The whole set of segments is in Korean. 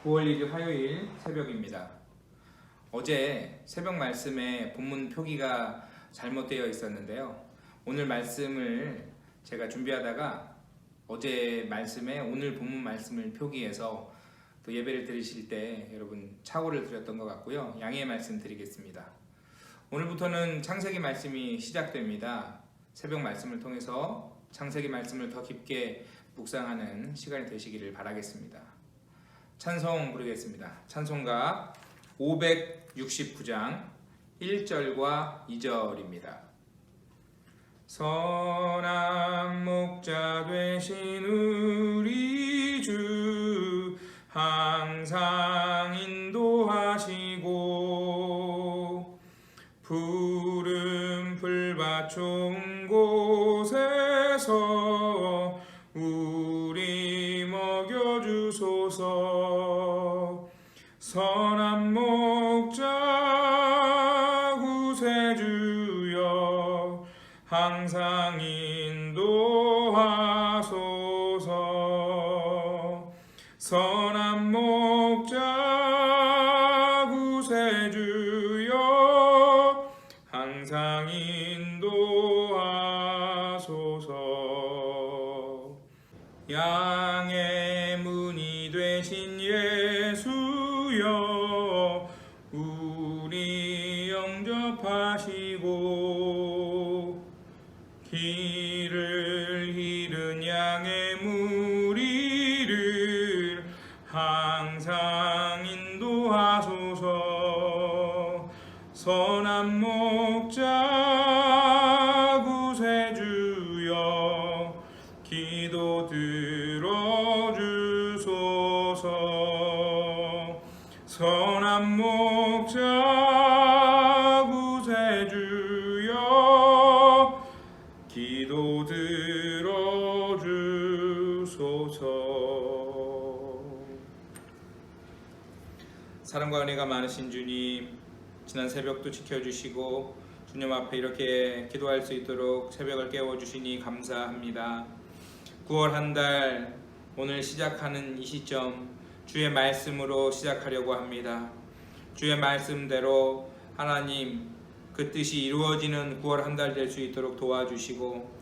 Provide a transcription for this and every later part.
9월 1일 화요일 새벽입니다. 어제 새벽 말씀에 본문 표기가 잘못되어 있었는데요. 오늘 말씀을 제가 준비하다가 어제 말씀에 오늘 본문 말씀을 표기해서 또 예배를 드리실 때 여러분 착오를 드렸던 것 같고요. 양해의 말씀 드리겠습니다. 오늘부터는 창세기 말씀이 시작됩니다. 새벽 말씀을 통해서 창세기 말씀을 더 깊게 묵상하는 시간이 되시기를 바라겠습니다. 찬송 부르겠습니다. 찬송가 569장 1절과 2절입니다. 선한 목자 되신 우리 주 항상 인도하시고 푸른 풀밭 좋은 곳에서 우리 먹여주소서. 선한 목자 구세주여 항상 인도하소서. 선한 목자 구세주여 항상 인도하소서. 양의 문이 되신 예수여 우리 영접하시고 길을 잃은 양의 무리를 항상 인도하소서. 선한 목자 구세주여 기도 들어주소서. 선한 목자 구세주여 기도 들어주소서. 사랑과 은혜가 많으신 주님, 지난 새벽도 지켜주시고 주님 앞에 이렇게 기도할 수 있도록 새벽을 깨워주시니 감사합니다. 9월 한 달 오늘 시작하는 이 시점 주의 말씀으로 시작하려고 합니다. 주의 말씀대로 하나님 그 뜻이 이루어지는 9월 한 달 될 수 있도록 도와주시고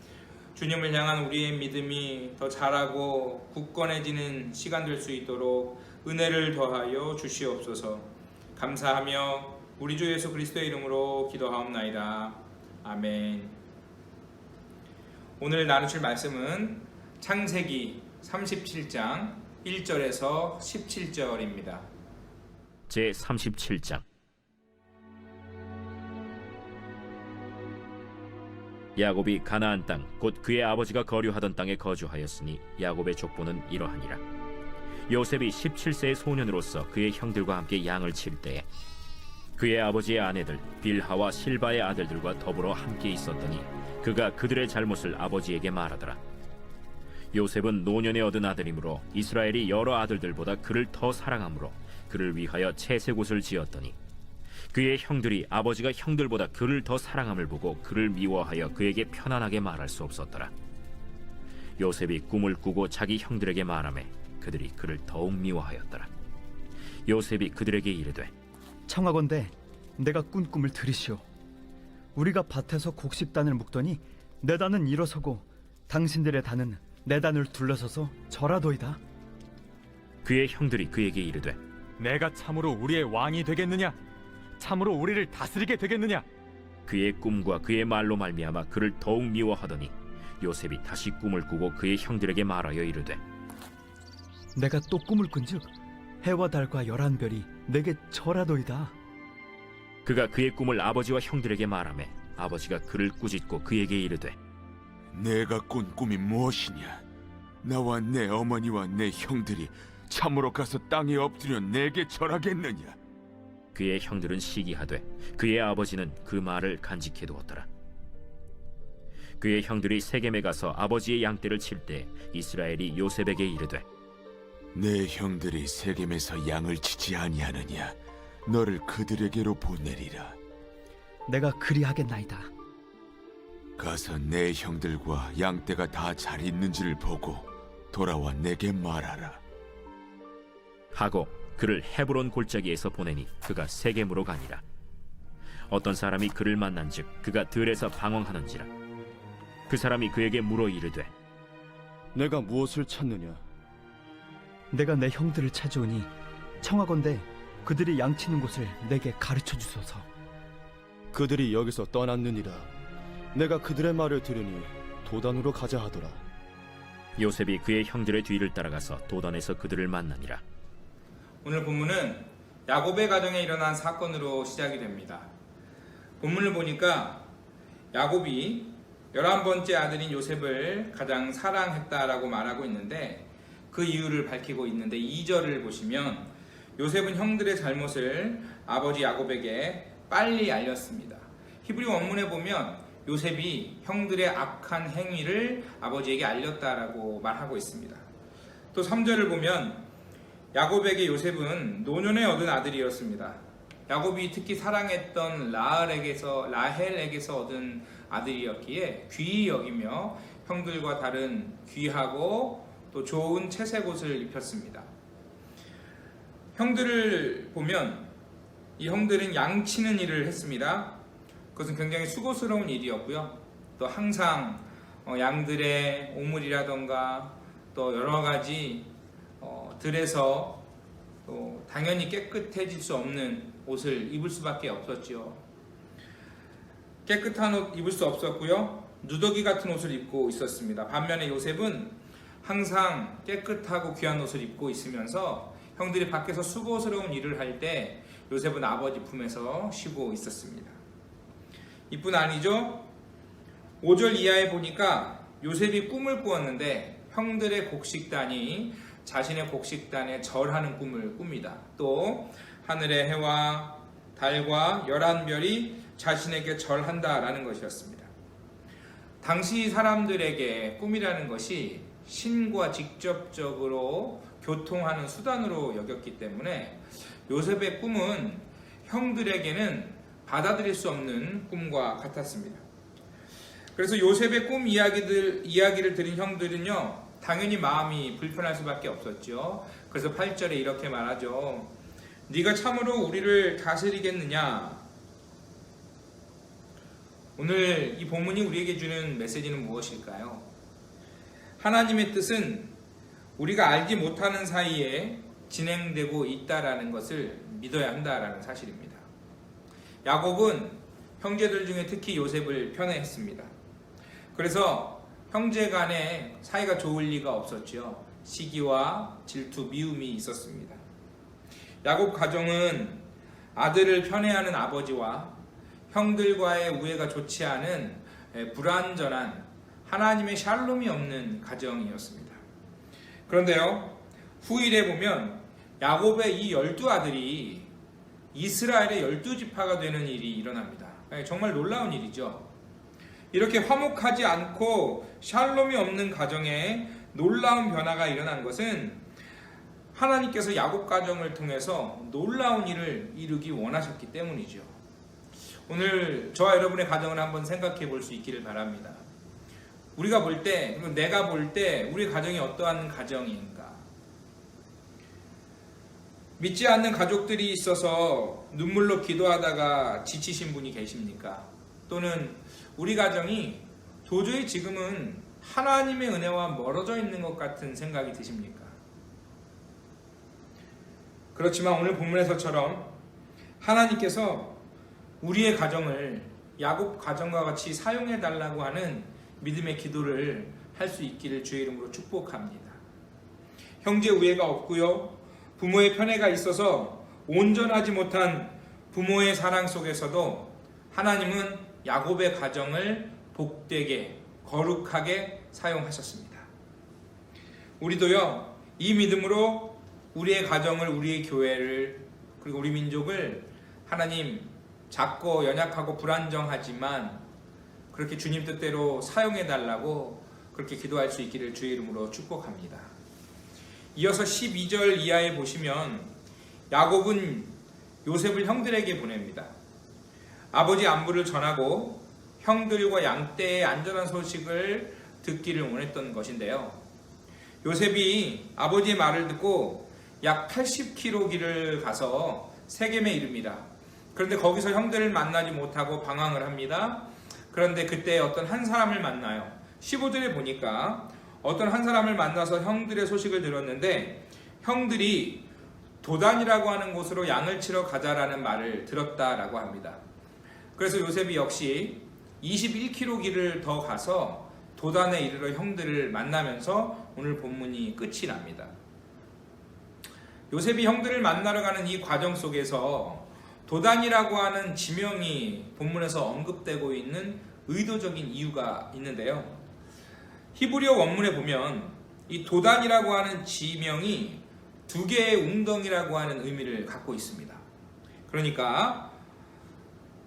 주님을 향한 우리의 믿음이 더 자라고 굳건해지는 시간 될 수 있도록 은혜를 더하여 주시옵소서. 감사하며 우리 주 예수 그리스도의 이름으로 기도하옵나이다. 아멘. 오늘 나누실 말씀은 창세기 37장 1절에서 17절입니다. 제 37장. 야곱이 가나안 땅 곧 그의 아버지가 거류하던 땅에 거주하였으니 야곱의 족보는 이러하니라. 요셉이 17세의 소년으로서 그의 형들과 함께 양을 칠 때에 그의 아버지의 아내들 빌하와 실바의 아들들과 더불어 함께 있었더니 그가 그들의 잘못을 아버지에게 말하더라. 요셉은 노년에 얻은 아들이므로 이스라엘이 여러 아들들보다 그를 더 사랑하므로 그를 위하여 채색옷을 지었더니 그의 형들이 아버지가 형들보다 그를 더 사랑함을 보고 그를 미워하여 그에게 편안하게 말할 수 없었더라. 요셉이 꿈을 꾸고 자기 형들에게 말하매 그들이 그를 더욱 미워하였더라. 요셉이 그들에게 이르되 청하건대 내가 꾼 꿈을 들으시오. 우리가 밭에서 곡식단을 묶더니 내 단은 일어서고 당신들의 단은 내 단을 둘러서서 절하도이다. 그의 형들이 그에게 이르되 내가 참으로 우리의 왕이 되겠느냐? 참으로 우리를 다스리게 되겠느냐? 그의 꿈과 그의 말로 말미암아 그를 더욱 미워하더니 요셉이 다시 꿈을 꾸고 그의 형들에게 말하여 이르되 내가 또 꿈을 꾼즉 해와 달과 11별이 내게 절하도이다. 그가 그의 꿈을 아버지와 형들에게 말하매 아버지가 그를 꾸짖고 그에게 이르되 내가 꾼 꿈이 무엇이냐? 나와 내 어머니와 내 형들이 참으로 가서 땅에 엎드려 내게 절하겠느냐? 그의 형들은 시기하되 그의 아버지는 그 말을 간직해 두었더라. 그의 형들이 세겜에 가서 아버지의 양떼를 칠 때 이스라엘이 요셉에게 이르되 내 형들이 세겜에서 양을 치지 아니하느냐? 너를 그들에게로 보내리라. 내가 그리하겠나이다. 가서 내 형들과 양떼가 다 잘 있는지를 보고 돌아와 내게 말하라. 하고 그를 헤브론 골짜기에서 보내니 그가 세겜으로 가니라. 어떤 사람이 그를 만난즉 그가 들에서 방황하는지라. 그 사람이 그에게 물어 이르되 내가 무엇을 찾느냐? 내가 내 형들을 찾아오니 청하건대 그들이 양치는 곳을 내게 가르쳐 주소서. 그들이 여기서 떠났느니라. 내가 그들의 말을 들으니 도단으로 가자 하더라. 요셉이 그의 형들의 뒤를 따라가서 도단에서 그들을 만나니라. 오늘 본문은 야곱의 가정에 일어난 사건으로 시작이 됩니다. 본문을 보니까 야곱이 11번째 아들인 요셉을 가장 사랑했다라고 말하고 있는데 그 이유를 밝히고 있는데 2절을 보시면 요셉은 형들의 잘못을 아버지 야곱에게 빨리 알렸습니다. 히브리 원문에 보면 요셉이 형들의 악한 행위를 아버지에게 알렸다라고 말하고 있습니다. 또 3절을 보면 야곱에게 요셉은 노년에 얻은 아들이었습니다. 야곱이 특히 사랑했던 라헬에게서 얻은 아들이었기에 귀히 여기며 형들과 다른 귀하고 또 좋은 채색 옷을 입혔습니다. 형들을 보면 이 형들은 양치는 일을 했습니다. 그것은 굉장히 수고스러운 일이었고요. 또 항상 양들의 오물이라던가 또 여러 가지 들에서 또 당연히 깨끗해질 수 없는 옷을 입을 수밖에 없었죠. 깨끗한 옷 입을 수 없었고요. 누더기 같은 옷을 입고 있었습니다. 반면에 요셉은 항상 깨끗하고 귀한 옷을 입고 있으면서 형들이 밖에서 수고스러운 일을 할 때 요셉은 아버지 품에서 쉬고 있었습니다. 이뿐 아니죠. 5절 이하에 보니까 요셉이 꿈을 꾸었는데 형들의 곡식단이 자신의 곡식단에 절하는 꿈을 꿉니다. 또 하늘의 해와 달과 11별이 자신에게 절한다라는 것이었습니다. 당시 사람들에게 꿈이라는 것이 신과 직접적으로 교통하는 수단으로 여겼기 때문에 요셉의 꿈은 형들에게는 받아들일 수 없는 꿈과 같았습니다. 그래서 요셉의 꿈 이야기를 들은 형들은요, 당연히 마음이 불편할 수밖에 없었죠. 그래서 8절에 이렇게 말하죠. 네가 참으로 우리를 다스리겠느냐? 오늘 이 본문이 우리에게 주는 메시지는 무엇일까요? 하나님의 뜻은 우리가 알지 못하는 사이에 진행되고 있다라는 것을 믿어야 한다라는 사실입니다. 야곱은 형제들 중에 특히 요셉을 편애했습니다. 그래서 형제 간에 사이가 좋을 리가 없었죠. 시기와 질투, 미움이 있었습니다. 야곱 가정은 아들을 편애하는 아버지와 형들과의 우애가 좋지 않은 불완전한 하나님의 샬롬이 없는 가정이었습니다. 그런데요, 후일에 보면 야곱의 이 12아들이 이스라엘의 12지파가 되는 일이 일어납니다. 정말 놀라운 일이죠. 이렇게 화목하지 않고 샬롬이 없는 가정에 놀라운 변화가 일어난 것은 하나님께서 야곱 가정을 통해서 놀라운 일을 이루기 원하셨기 때문이죠. 오늘 저와 여러분의 가정을 한번 생각해 볼 수 있기를 바랍니다. 우리가 볼 때, 그리고 내가 볼 때 우리 가정이 어떠한 가정인가? 믿지 않는 가족들이 있어서 눈물로 기도하다가 지치신 분이 계십니까? 또는 우리 가정이 도저히 지금은 하나님의 은혜와 멀어져 있는 것 같은 생각이 드십니까? 그렇지만 오늘 본문에서처럼 하나님께서 우리의 가정을 야곱 가정과 같이 사용해 달라고 하는 믿음의 기도를 할 수 있기를 주의 이름으로 축복합니다. 형제 우애가 없고요, 부모의 편애가 있어서 온전하지 못한 부모의 사랑 속에서도 하나님은 야곱의 가정을 복되게 거룩하게 사용하셨습니다. 우리도요, 이 믿음으로 우리의 가정을, 우리의 교회를, 그리고 우리 민족을 하나님 작고 연약하고 불안정하지만 그렇게 주님 뜻대로 사용해 달라고 그렇게 기도할 수 있기를 주의 이름으로 축복합니다. 이어서 12절 이하에 보시면 야곱은 요셉을 형들에게 보냅니다. 아버지 안부를 전하고 형들과 양떼의 안전한 소식을 듣기를 원했던 것인데요. 요셉이 아버지의 말을 듣고 약 80km 길을 가서 세겜에 이릅니다. 그런데 거기서 형들을 만나지 못하고 방황을 합니다. 그런데 그때 어떤 한 사람을 만나요. 15절에 보니까 어떤 한 사람을 만나서 형들의 소식을 들었는데 형들이 도단이라고 하는 곳으로 양을 치러 가자라는 말을 들었다라고 합니다. 그래서 요셉이 역시 21km 길을 더 가서 도단에 이르러 형들을 만나면서 오늘 본문이 끝이 납니다. 요셉이 형들을 만나러 가는 이 과정 속에서 도단이라고 하는 지명이 본문에서 언급되고 있는 의도적인 이유가 있는데요. 히브리어 원문에 보면 이 도단이라고 하는 지명이 두 개의 웅덩이라고 하는 의미를 갖고 있습니다. 그러니까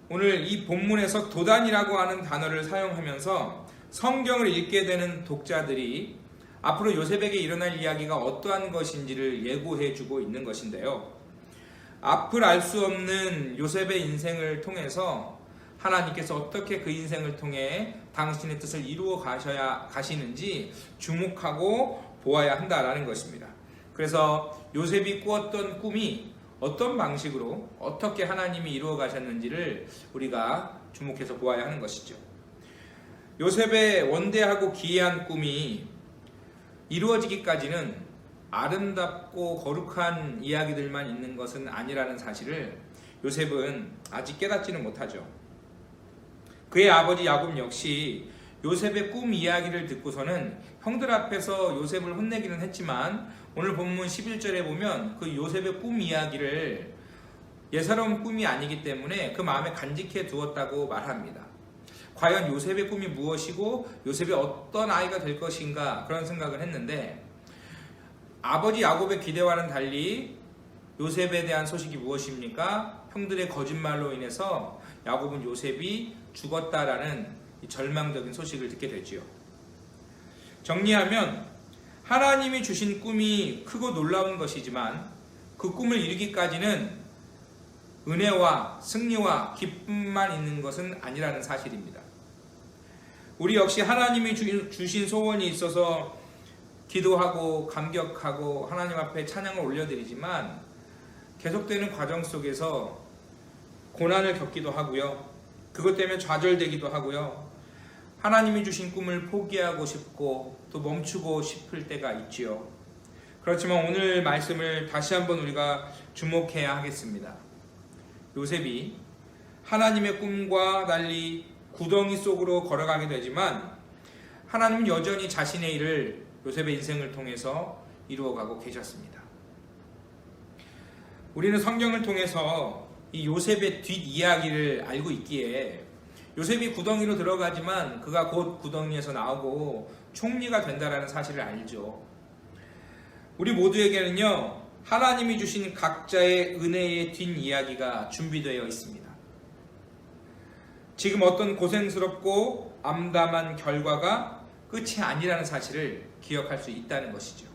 오늘 이 본문에서 도단이라고 하는 단어를 사용하면서 성경을 읽게 되는 독자들이 앞으로 요셉에게 일어날 이야기가 어떠한 것인지를 예고해 주고 있는 것인데요. 앞을 알 수 없는 요셉의 인생을 통해서 하나님께서 어떻게 그 인생을 통해 당신의 뜻을 이루어 가시는지 주목하고 보아야 한다라는 것입니다. 그래서 요셉이 꾸었던 꿈이 어떤 방식으로 어떻게 하나님이 이루어 가셨는지를 우리가 주목해서 보아야 하는 것이죠. 요셉의 원대하고 기이한 꿈이 이루어지기까지는 아름답고 거룩한 이야기들만 있는 것은 아니라는 사실을 요셉은 아직 깨닫지는 못하죠. 그의 아버지 야곱 역시 요셉의 꿈 이야기를 듣고서는 형들 앞에서 요셉을 혼내기는 했지만 오늘 본문 11절에 보면 그 요셉의 꿈 이야기를 예사로운 꿈이 아니기 때문에 그 마음에 간직해 두었다고 말합니다. 과연 요셉의 꿈이 무엇이고 요셉이 어떤 아이가 될 것인가 그런 생각을 했는데 아버지 야곱의 기대와는 달리 요셉에 대한 소식이 무엇입니까? 형들의 거짓말로 인해서 야곱은 요셉이 죽었다라는 절망적인 소식을 듣게 되지요. 정리하면 하나님이 주신 꿈이 크고 놀라운 것이지만 그 꿈을 이루기까지는 은혜와 승리와 기쁨만 있는 것은 아니라는 사실입니다. 우리 역시 하나님이 주신 소원이 있어서 기도하고 감격하고 하나님 앞에 찬양을 올려드리지만 계속되는 과정 속에서 고난을 겪기도 하고요. 그것 때문에 좌절되기도 하고요. 하나님이 주신 꿈을 포기하고 싶고 또 멈추고 싶을 때가 있지요. 그렇지만 오늘 말씀을 다시 한번 우리가 주목해야 하겠습니다. 요셉이 하나님의 꿈과 달리 구덩이 속으로 걸어가게 되지만 하나님은 여전히 자신의 일을 요셉의 인생을 통해서 이루어가고 계셨습니다. 우리는 성경을 통해서 이 요셉의 뒷이야기를 알고 있기에 요셉이 구덩이로 들어가지만 그가 곧 구덩이에서 나오고 총리가 된다는 사실을 알죠. 우리 모두에게는요 하나님이 주신 각자의 은혜의 뒷이야기가 준비되어 있습니다. 지금 어떤 고생스럽고 암담한 결과가 끝이 아니라는 사실을 기억할 수 있다는 것이죠.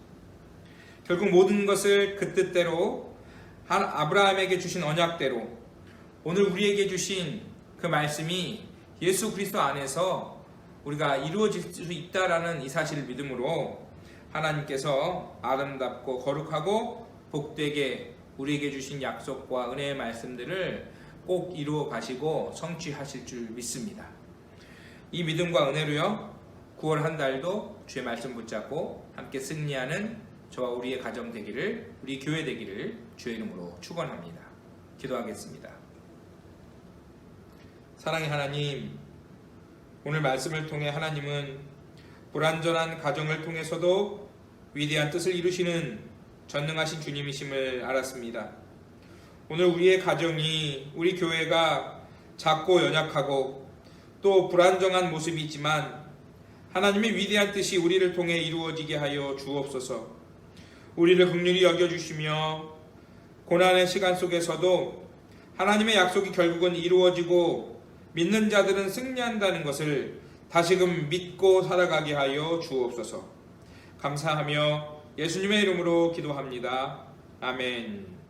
결국 모든 것을 그 뜻대로 아브라함에게 주신 언약대로 오늘 우리에게 주신 그 말씀이 예수 그리스도 안에서 우리가 이루어질 수 있다라는 이 사실을 믿음으로 하나님께서 아름답고 거룩하고 복되게 우리에게 주신 약속과 은혜의 말씀들을 꼭 이루어 가시고 성취하실 줄 믿습니다. 이 믿음과 은혜로요 9월 한 달도 주의 말씀 붙잡고 함께 승리하는 저와 우리의 가정 되기를, 우리 교회 되기를 주의 이름으로 축원합니다. 기도하겠습니다. 사랑의 하나님, 오늘 말씀을 통해 하나님은 불완전한 가정을 통해서도 위대한 뜻을 이루시는 전능하신 주님이심을 알았습니다. 오늘 우리의 가정이, 우리 교회가 작고 연약하고 또 불안정한 모습이지만 하나님의 위대한 뜻이 우리를 통해 이루어지게 하여 주옵소서. 우리를 긍휼히 여겨주시며 고난의 시간 속에서도 하나님의 약속이 결국은 이루어지고 믿는 자들은 승리한다는 것을 다시금 믿고 살아가게 하여 주옵소서. 감사하며 예수님의 이름으로 기도합니다. 아멘.